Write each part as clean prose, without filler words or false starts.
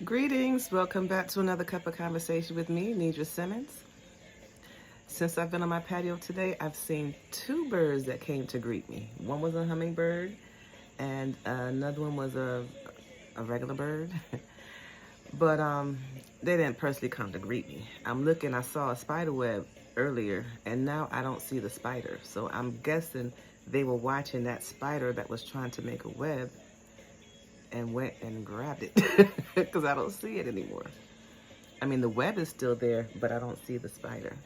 Greetings. Welcome back to another cup of conversation with me, Nidra Simmons. Since I've been on my patio today, I've seen two birds that came to greet me. One was a hummingbird, and another one was a regular bird. but they didn't personally come to greet me. I'm looking. I saw a spider web earlier, and now I don't see the spider. So I'm guessing they were watching that spider that was trying to make a web and went and grabbed it because I don't see it anymore. I mean, the web is still there, but I don't see the spider.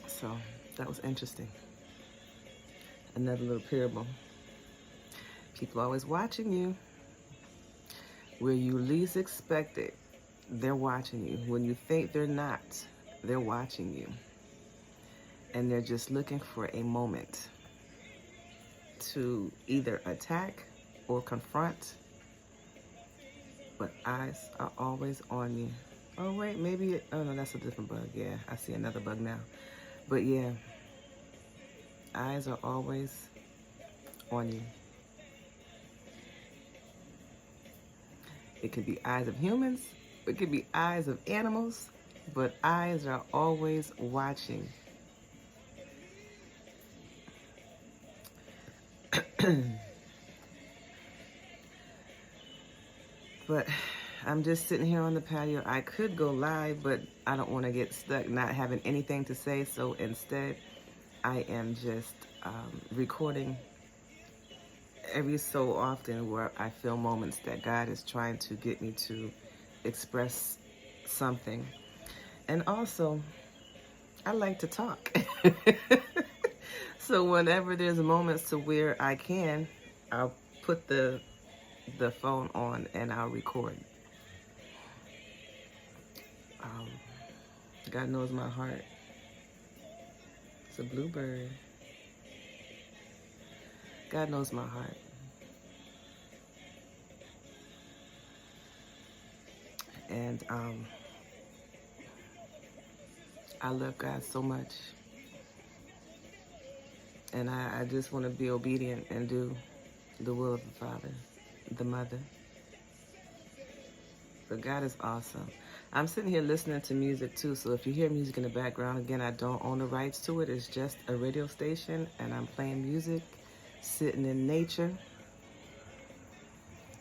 So that was interesting. Another little parable. People always watching you. Where you least expect it, they're watching you. When you think they're not, they're watching you. And they're just looking for a moment to either attack or confront, but eyes are always on you. Oh wait, oh no, that's a different bug. Yeah, I see another bug now. But yeah, eyes are always on you. It could be eyes of humans, it could be eyes of animals, but eyes are always watching. But I'm just sitting here on the patio. I could go live, but I don't want to get stuck not having anything to say. So instead, I am just recording every so often where I feel moments that God is trying to get me to express something. And also, I like to talk. So whenever there's moments to where I can, I'll put the phone on and I'll record. God knows my heart. It's a bluebird. God knows my heart. And I love God so much. And I just want to be obedient and do the will of the Father, the Mother. But God is awesome. I'm sitting here listening to music too, so if you hear music in the background, again, I don't own the rights to it. It's just a radio station, and I'm playing music, sitting in nature,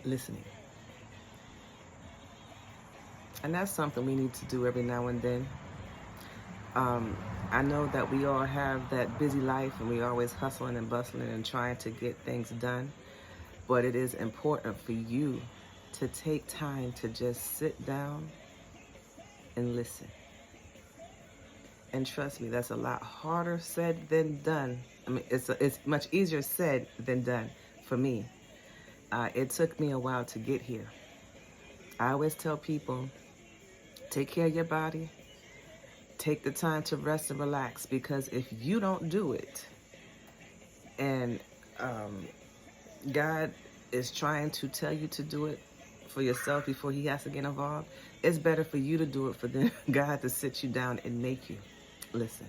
listening. And that's something we need to do every now and then. I know that we all have that busy life, and we always hustling and bustling and trying to get things done. But it is important for you to take time to just sit down and listen. And trust me, that's a lot harder said than done. I mean, it's much easier said than done for me. It took me a while to get here. I always tell people, take care of your body. Take the time to rest and relax, because if you don't do it, and God is trying to tell you to do it for yourself before he has to get involved, it's better for you to do it for God to sit you down and make you listen.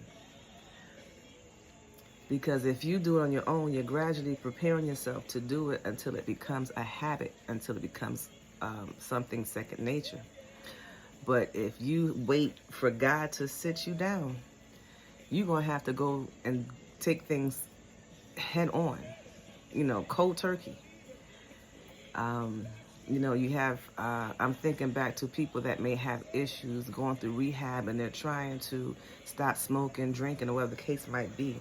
Because if you do it on your own, you're gradually preparing yourself to do it until it becomes a habit, until it becomes something second nature. But if you wait for God to sit you down, you're going to have to go and take things head on, cold turkey. You have, I'm thinking back to people that may have issues going through rehab, and they're trying to stop smoking, drinking, or whatever the case might be.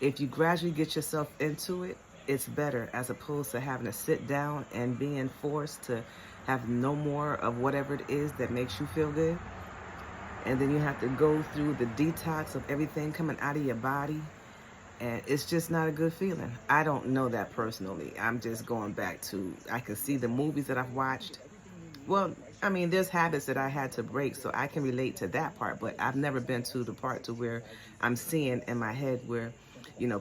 If you gradually get yourself into it, it's better, as opposed to having to sit down and being forced to have no more of whatever it is that makes you feel good. And then you have to go through the detox of everything coming out of your body. And it's just not a good feeling. I don't know that personally. I'm just going back to, I can see the movies that I've watched. Well, I mean, there's habits that I had to break, so I can relate to that part. But I've never been to the part to where I'm seeing in my head where,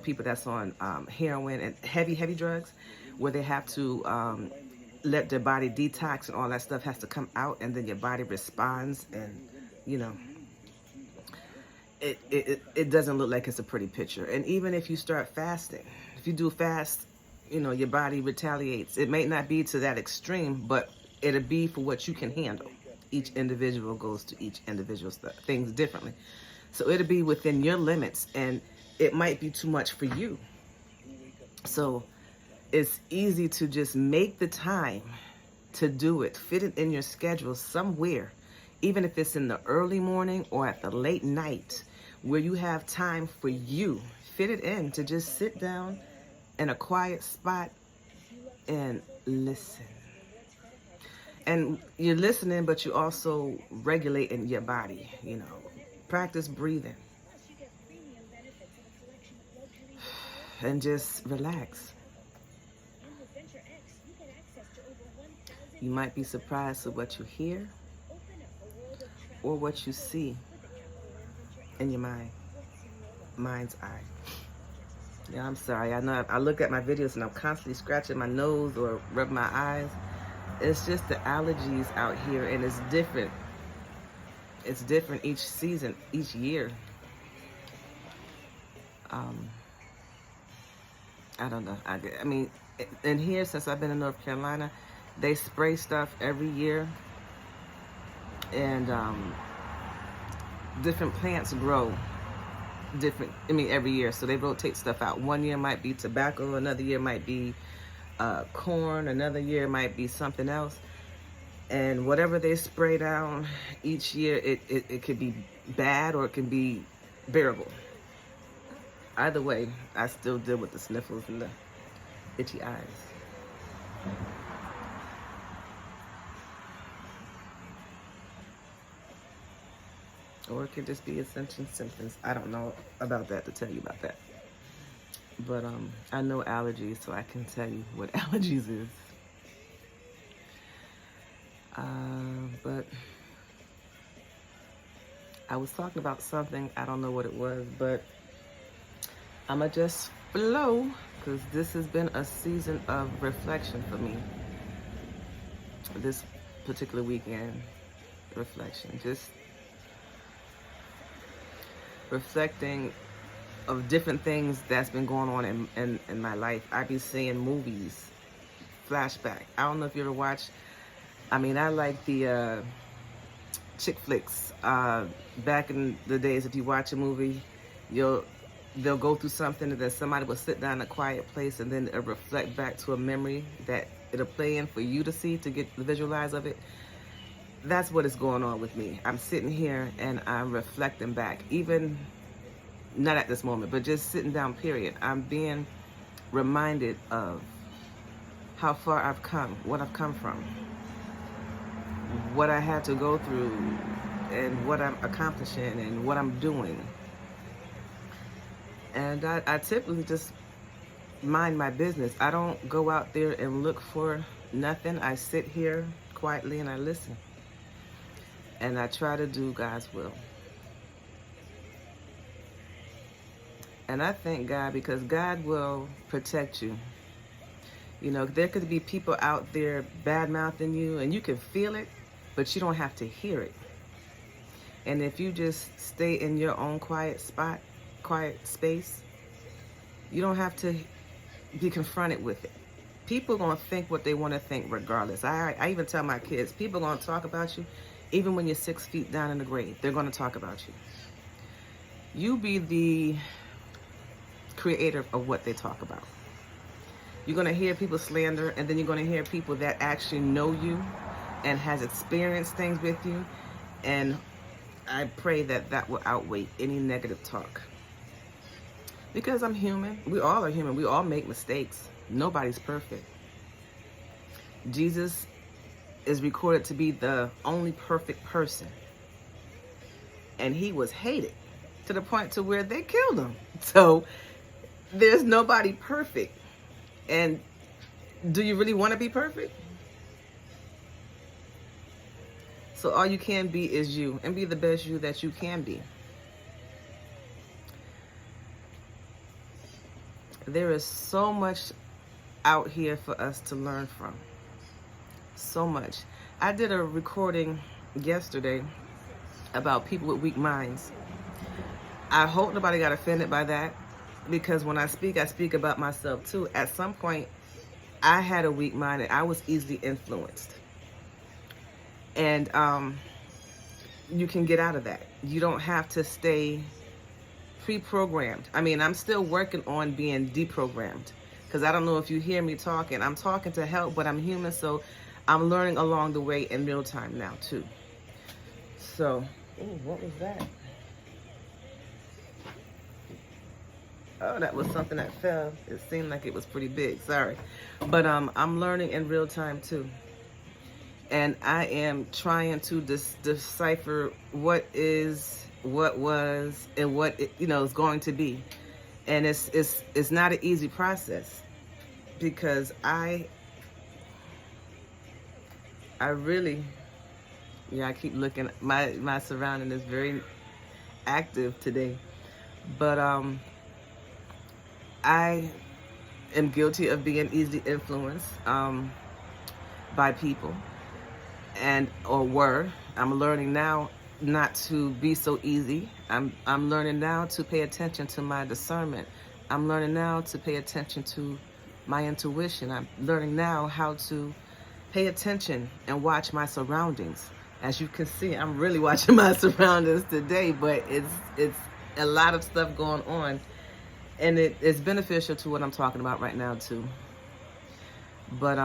people that's on heroin and heavy drugs, where they have to let their body detox and all that stuff has to come out, and then your body responds, and it doesn't look like it's a pretty picture. And even if you start fasting, if you do fast, your body retaliates. It may not be to that extreme, but it'll be for what you can handle. Each individual goes to each individual things differently. So it'll be within your limits, and it might be too much for you. So it's easy to just make the time to do it. Fit it in your schedule somewhere, even if it's in the early morning or at the late night, where you have time for you. Fit it in to just sit down in a quiet spot and listen. And you're listening, but you also regulating your body, you know. Practice breathing. And just relax. You might be surprised at what you hear or what you see in your mind's eye. Yeah, I'm sorry. I know I look at my videos and I'm constantly scratching my nose or rubbing my eyes. It's just the allergies out here, and it's different. It's different each season, each year. I don't know. I mean, in here, since I've been in North Carolina, they spray stuff every year, and different plants grow every year. So they rotate stuff out. One year might be tobacco, another year might be corn, another year might be something else. And whatever they spray down each year, it could be bad or it can be bearable. Either way, I still deal with the sniffles and the itchy eyes. Or it could just be essential symptoms. I don't know about that to tell you about that. But I know allergies, so I can tell you what allergies is. But I was talking about something, I don't know what it was, but I'ma just flow, because this has been a season of reflection for me. This particular weekend, reflection, just reflecting of different things that's been going on in my life. I be seeing movies, flashback. I don't know if you ever watch, I mean, I like the chick flicks. Back in the days, if you watch a movie, they'll go through something, and then somebody will sit down in a quiet place, and then it'll reflect back to a memory that it'll play in for you to see, to get the visualize of it. That's what is going on with me. I'm sitting here and I'm reflecting back, even not at this moment, but just sitting down, period. I'm being reminded of how far I've come, what I've come from, what I had to go through, and what I'm accomplishing and what I'm doing. And I typically just mind my business. I don't go out there and look for nothing. I sit here quietly and I listen. And I try to do God's will. And I thank God, because God will protect you. You know, there could be people out there bad-mouthing you, and you can feel it, but you don't have to hear it. And if you just stay in your own quiet spot, quiet space, you don't have to be confronted with it. People are going to think what they want to think regardless. I even tell my kids, people are going to talk about you even when you're 6 feet down in the grave. They're going to talk about you. You be the creator of what they talk about. You're going to hear people slander, and then you're going to hear people that actually know you and has experienced things with you. And I pray that that will outweigh any negative talk. Because I'm human. We all are human. We all make mistakes. Nobody's perfect. Jesus is recorded to be the only perfect person. And he was hated to the point to where they killed him. So there's nobody perfect. And do you really want to be perfect? So all you can be is you, and be the best you that you can be. There is so much out here for us to learn from. So much. I did a recording yesterday about people with weak minds. I hope nobody got offended by that, because when I speak about myself too. At some point, I had a weak mind and I was easily influenced. And you can get out of that. You don't have to stay pre-programmed. I mean, I'm still working on being deprogrammed, because I don't know if you hear me talking. I'm talking to help, but I'm human, so I'm learning along the way in real time now too. So, ooh, what was that? Oh, that was something that fell. It seemed like it was pretty big. Sorry. But I'm learning in real time too. And I am trying to decipher what is, what was, and what it, is going to be. And it's not an easy process, because I really, I keep looking. My surrounding is very active today, but I am guilty of being easily influenced by people, I'm learning now not to be so easy. I'm learning now to pay attention to my discernment. I'm learning now to pay attention to my intuition. I'm learning now how to pay attention and watch my surroundings. As you can see, I'm really watching my surroundings today, but it's a lot of stuff going on, and it's beneficial to what I'm talking about right now too. But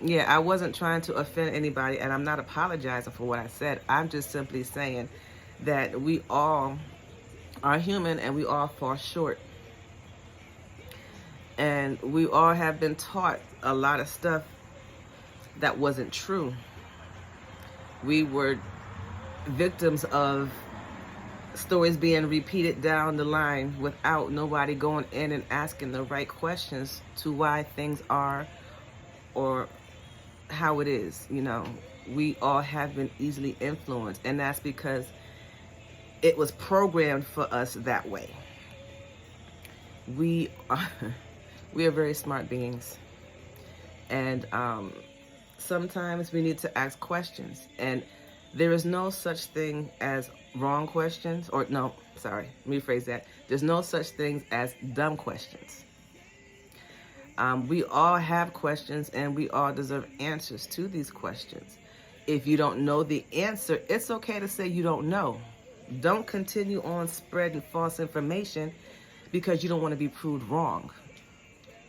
yeah, I wasn't trying to offend anybody, and I'm not apologizing for what I said. I'm just simply saying that we all are human and we all fall short. And we all have been taught a lot of stuff that wasn't true. We were victims of stories being repeated down the line without nobody going in and asking the right questions to why things are or how it is. We all have been easily influenced, and that's because it was programmed for us that way. We are very smart beings, and sometimes we need to ask questions, and there is no such thing as wrong questions, or no, sorry, let me rephrase that. There's no such thing as dumb questions. We all have questions, and we all deserve answers to these questions. If you don't know the answer, it's okay to say you don't know. Don't continue on spreading false information because you don't want to be proved wrong.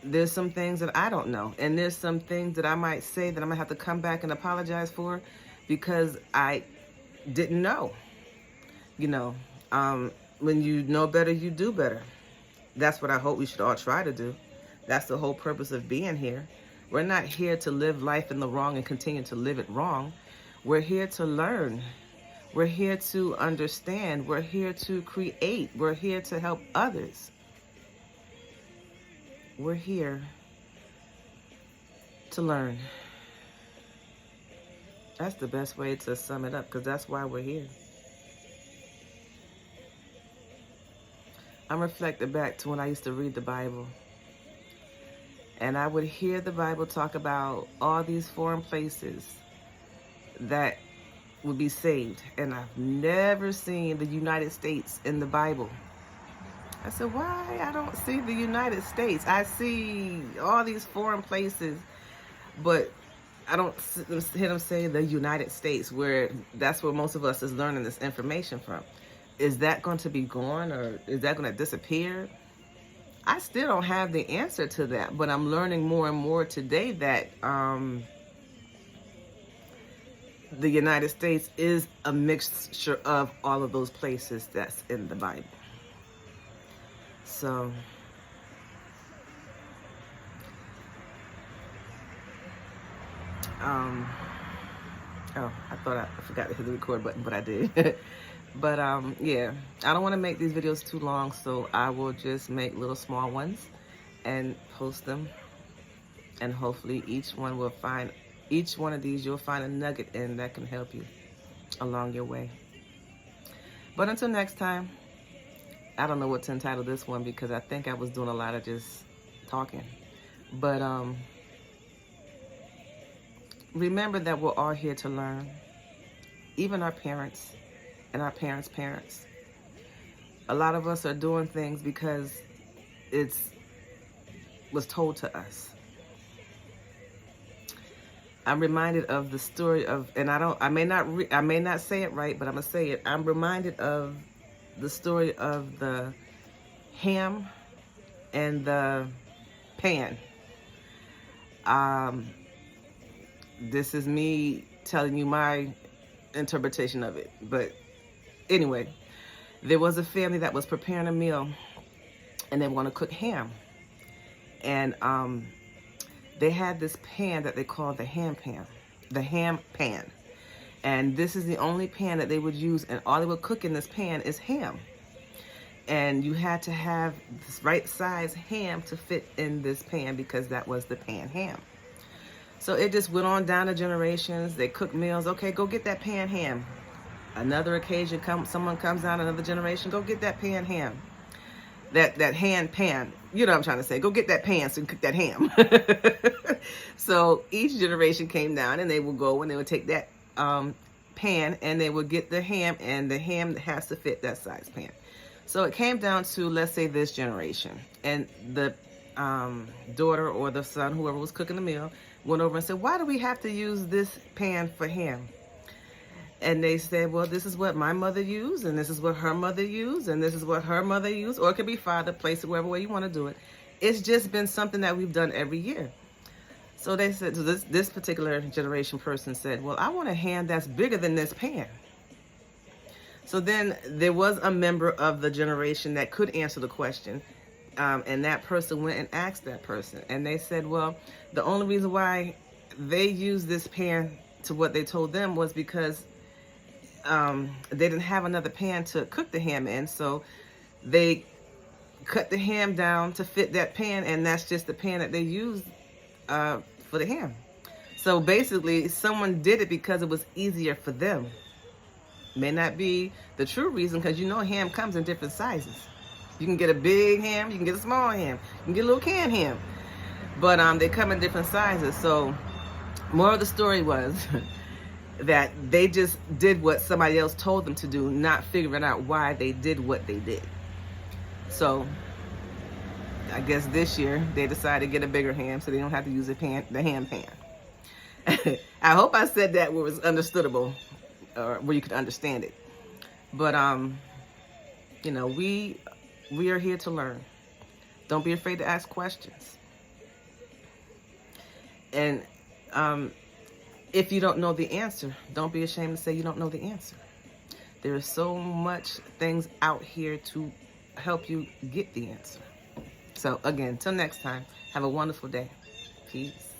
There's some things that I don't know, and there's some things that I might say that I'm going to have to come back and apologize for because I didn't know. When you know better, you do better. That's what I hope we should all try to do. That's the whole purpose of being here. We're not here to live life in the wrong and continue to live it wrong. We're here to learn. We're here to understand. We're here to create. We're here to help others. We're here to learn. That's the best way to sum it up, because that's why we're here. I'm reflecting back to when I used to read the Bible. And I would hear the Bible talk about all these foreign places that would be saved. And I've never seen the United States in the Bible. I said, why? I don't see the United States. I see all these foreign places, but I don't hear them say the United States, where that's where most of us is learning this information from. Is that going to be gone, or is that going to disappear? I still don't have the answer to that, but I'm learning more and more today that the United States is a mixture of all of those places that's in the Bible. So, oh, I thought I forgot to hit the record button, but I did. But yeah, I don't want to make these videos too long, so I will just make little small ones and post them, and hopefully each one of these you'll find a nugget in that can help you along your way. But until next time, I don't know what to entitle this one, because I think I was doing a lot of just talking. But remember that we're all here to learn, even our parents and our parents' parents. A lot of us are doing things because it was told to us. I'm reminded of the story of, and I may not say it right, but I'm gonna say it. I'm reminded of the story of the ham and the pan. This is me telling you my interpretation of it. But anyway, there was a family that was preparing a meal and they want to cook ham. And they had this pan that they called the ham pan. And this is the only pan that they would use, and all they would cook in this pan is ham. And you had to have this right size ham to fit in this pan because that was the pan ham. So it just went on down the generations. They cooked meals. Okay, go get that pan ham. Another occasion, someone comes down, another generation, go get that pan ham. That hand pan. You know what I'm trying to say. Go get that pan so you can cook that ham. So each generation came down and they would go and they would take that pan and they would get the ham, and the ham has to fit that size pan. So it came down to, let's say, this generation. And the daughter or the son, whoever was cooking the meal, went over and said, why do we have to use this pan for ham? And they said, well, this is what my mother used, and this is what her mother used, and this is what her mother used. Or it could be father, place it wherever way you want to do it. It's just been something that we've done every year. So they said, so this particular generation person said, well, I want a ham that's bigger than this pan. So then there was a member of the generation that could answer the question. And that person went and asked that person. And they said, well, the only reason why they used this pan to what they told them was because they didn't have another pan to cook the ham in. So they cut the ham down to fit that pan. And that's just the pan that they used for the ham. So basically, someone did it because it was easier for them. May not be the true reason, because you know ham comes in different sizes. You can get a big ham, you can get a small ham, you can get a little canned ham. But they come in different sizes. So more of the story was that they just did what somebody else told them to do, not figuring out why they did what they did. So I guess this year they decided to get a bigger ham so they don't have to use the ham pan. I hope I said that where it was understandable, or where you could understand it. But you know, we are here to learn. Don't be afraid to ask questions. And if you don't know the answer, don't be ashamed to say you don't know the answer. There is so much things out here to help you get the answer. So again, till next time, have a wonderful day. Peace.